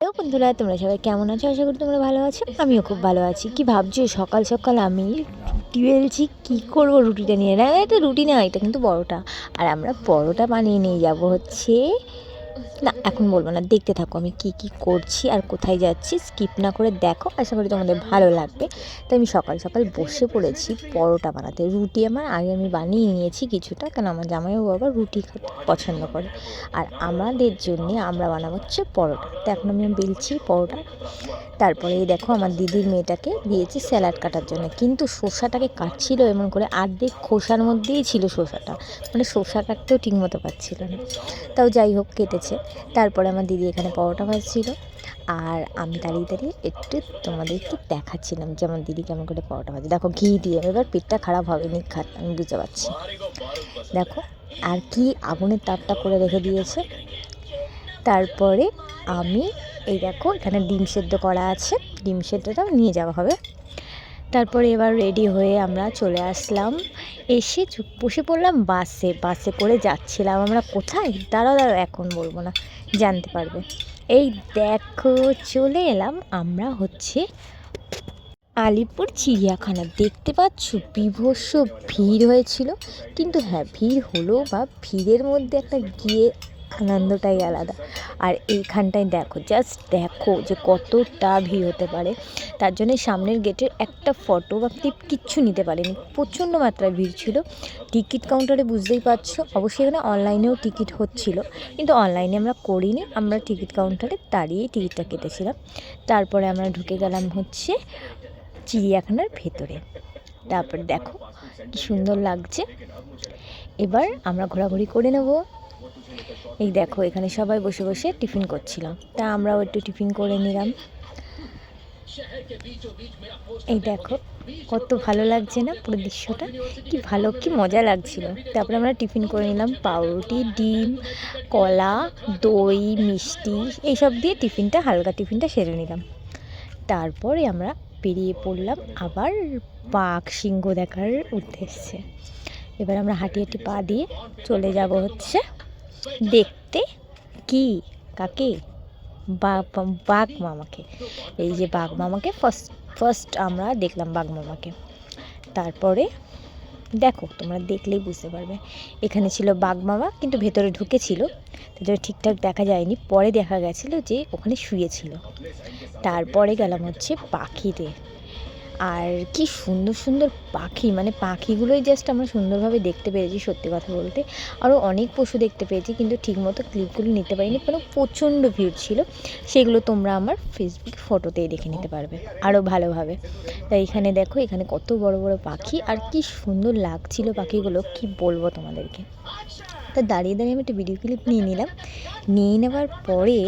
Hello বন্ধুরা, তোমরা সবাই কেমন আছো? আশা করি তোমরা ভালো আছো। আমিও খুব ভালো আছি। কি ভাবছো? সকাল সকাল আমি রুটি বেলছি, কী করবো রুটিটা নিয়ে? না এটা রুটি না, এটা কিন্তু পরোটা। আর আমরা পরোটা বানিয়ে নিয়ে যাবো হচ্ছে, না এখন বলবো না, দেখতে থাকো আমি কি কি করছি আর কোথায় যাচ্ছি। স্কিপ না করে দেখো, আশা করি তোমাদের ভালো লাগবে। তাই আমি সকাল সকাল বসে পড়েছি পরোটা বানাতে। রুটি আমার আগে আমি বানিয়ে নিয়েছি কিছুটা, কারণ আমার জামাইবাবু আবার রুটি খেতে পছন্দ করে। আর আমাদের জন্যে আমরা বানাবো হচ্ছে পরোটা। তো এখন আমি বেলছি পরোটা। তারপরে এই দেখো আমার দিদির মেয়েটাকে দিয়েছি স্যালাড কাটার জন্য, কিন্তু শসাটাকে কাটছিল এমন করে, অর্ধেক খোসার মধ্যেই ছিল শসাটা, মানে শসা কাটতেও ঠিকমতো পাচ্ছিল না। তাও যাই হোক কেটেছে। তারপরে আমার দিদি এখানে পরোটা ভাজছিল, আর আমি দাঁড়িয়ে দাঁড়িয়ে একটু তোমাদেরকে দেখাচ্ছিলাম যে আমার দিদি কেমন করে পরোটা ভাজে। দেখো ঘি দিয়ে, এবার পেটটা খারাপ হবে নি খাত, আমি বুঝতে পারছি। দেখো আর কি আগুনের তাপটা করে রেখে দিয়েছে। তারপরে আমি এই দেখো এখানে ডিম সেদ্ধ করা আছে, ডিম সেদ্ধটাও নিয়ে যাওয়া হবে। তারপরে এবার রেডি হয়ে আমরা চলে আসলাম, এসে বসে পড়লাম বাসে। বাসে করে যাচ্ছিলাম আমরা কোথায়, দাঁড়াও এখন বলবো না, জানতে পারবে। এই দেখো চলে এলাম আমরা হচ্ছে আলিপুর চিড়িয়াখানা। দেখতে পাচ্ছ বীভৎস ভিড় হয়েছিল, কিন্তু হ্যাঁ ভিড় হলো, বা ভিড়ের মধ্যে একটা গিয়ে আনন্দটাই আলাদা। আর এইখানটায় দেখো, জাস্ট দেখো যে কতটা ভিড় হতে পারে। তার জন্য সামনের গেটের একটা ফটো বা ক্লিপ কিচ্ছু নিতে পারেনি, প্রচণ্ড মাত্রায় ভিড় ছিল। টিকিট কাউন্টারে বুঝতেই পারছো, অবশ্যই এখানে অনলাইনেও টিকিট হচ্ছিল, কিন্তু অনলাইনে আমরা করিনি, আমরা টিকিট কাউন্টারে দাঁড়িয়েই টিকিটটা কেটেছিলাম। তারপরে আমরা ঢুকে গেলাম হচ্ছে চিড়িয়াখানার ভেতরে। তারপর দেখো কি সুন্দর লাগছে। এবার আমরা ঘোরাঘুরি করে নেব। এই দেখো এখানে সবাই বসে বসে টিফিন করছিলাম, তা আমরাও একটু টিফিন করে নিলাম। এই দেখো কত ভালো লাগছে না পুরো দৃশ্যটা, কি ভালো কি মজা লাগছিল। তারপরে আমরা টিফিন করে নিলাম, পাউরুটি, ডিম, কলা, দই, মিষ্টি এইসব দিয়ে টিফিনটা, হালকা টিফিনটা সেরে নিলাম। তারপরে আমরা বেরিয়ে পড়লাম আবার বাঘ সিংহ দেখার উদ্দেশ্যে। এবার আমরা হাঁটি হাঁটি পা দিয়ে চলে যাব হচ্ছে দেখতে, কি কাকে, বাঘ মামাকে। এই যে বাঘ মামাকে ফার্স্ট আমরা দেখলাম বাঘ মামাকে। তারপরে দেখো তোমরা দেখলেই বুঝতে পারবে, এখানে ছিল বাঘ মামা, কিন্তু ভেতরে ঢুকেছিল, তাদের ঠিকঠাক দেখা যায়নি, পরে দেখা গেছিলো যে ওখানে শুয়েছিল। তারপরে গেলাম হচ্ছে পাখিতে। আর কি সুন্দর সুন্দর পাখি, মানে পাখিগুলোই জাস্ট আমরা সুন্দরভাবে দেখতে পেরেছি সত্যি কথা বলতে। আরও অনেক পশু দেখতে পেয়েছি, কিন্তু ঠিকমতো ক্লিপগুলো নিতে পারিনি, কারণ প্রচণ্ড ভিড় ছিল। সেগুলো তোমরা আমার ফেসবুক ফটোতেই দেখে নিতে পারবে আরও ভালোভাবে। তাই এখানে দেখো, এখানে কত বড় বড় পাখি, আর কি সুন্দর লাগছিল পাখিগুলো, কি বলবো তোমাদেরকে। তা দাঁড়িয়ে দাঁড়িয়ে আমি একটা ভিডিও ক্লিপ নিয়ে নিলাম। নিয়ে নেওয়ার পরে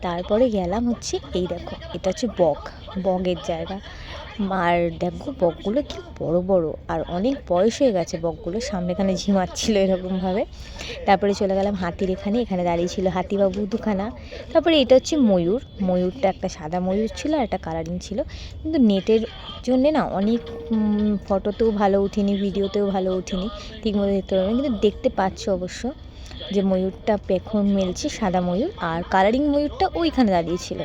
তারপরে গেলাম হচ্ছে, এই দেখো এটা হচ্ছে বগের জায়গা। আর দেখো বকগুলো কি বড় বড়, আর অনেক বয়স হয়ে গেছে বকগুলো, সামনেখানে ঝিমাচ্ছিল এরকমভাবে। তারপরে চলে গেলাম হাতির এখানে, এখানে দাঁড়িয়ে ছিল হাতিবাবু দুখানা। তারপরে এটা হচ্ছে ময়ূরটা একটা সাদা ময়ূর ছিল আর একটা কালারিং ছিল, কিন্তু নেটের জন্যে না অনেক ফটোতেও ভালো উঠিনি, ভিডিওতেও ভালো উঠিনি, ঠিকমতো দেখতে পারবেন, কিন্তু দেখতে পাচ্ছ অবশ্য যে ময়ূরটা পেখম মেলছে, সাদা ময়ূর, আর কালারিং ময়ূরটা ওইখানে দাঁড়িয়েছিল।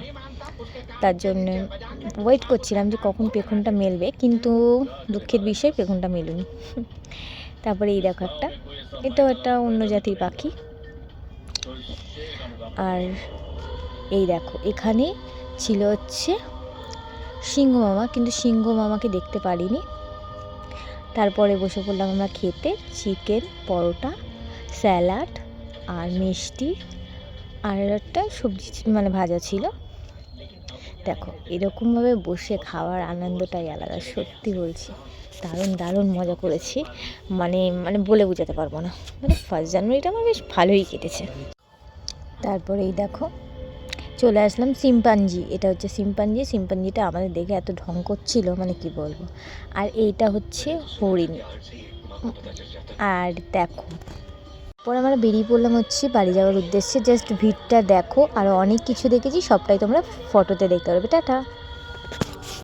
তার জন্যে ওয়েট করছিলাম যে কখন পেখমটা মেলবে, কিন্তু দুঃখের বিষয় পেখমটা মেলুনি। তারপরে এই দেখো এটাও একটা অন্য জাতির পাখি। আর এই দেখো এখানে ছিল হচ্ছে সিংহ মামা, কিন্তু সিংহ মামাকে দেখতে পারিনি। তারপরে বসে পড়লাম আমরা খেতে, চিকেন, পরোটা, স্যালাড আর মিষ্টি, আর একটা সবজি মানে ভাজা ছিল। দেখো এরকমভাবে বসে খাওয়ার আনন্দটাই আলাদা, সত্যি বলছি, দারুণ দারুণ মজা করেছি, মানে বলে বোঝাতে পারবো না। মানে 1 জানুয়ারিটা আমার বেশ ভালোই কেটেছে। তারপরে এই দেখো চলে আসলাম শিম্পাঞ্জি, এটা হচ্ছে শিম্পাঞ্জিটা আমাদের দেখে এত ঢং করছিল, মানে কি বলবো। আর এইটা হচ্ছে হরিণ। আর দেখো পরে আমরা বেরিয়ে পড়লাম হচ্ছে বাড়ি যাওয়ার উদ্দেশ্যে। জাস্ট ভিড়টা দেখো, আরও অনেক কিছু দেখেছি, সবটাই তোমরা ফটোতে দেখতে পারবে। টাটা।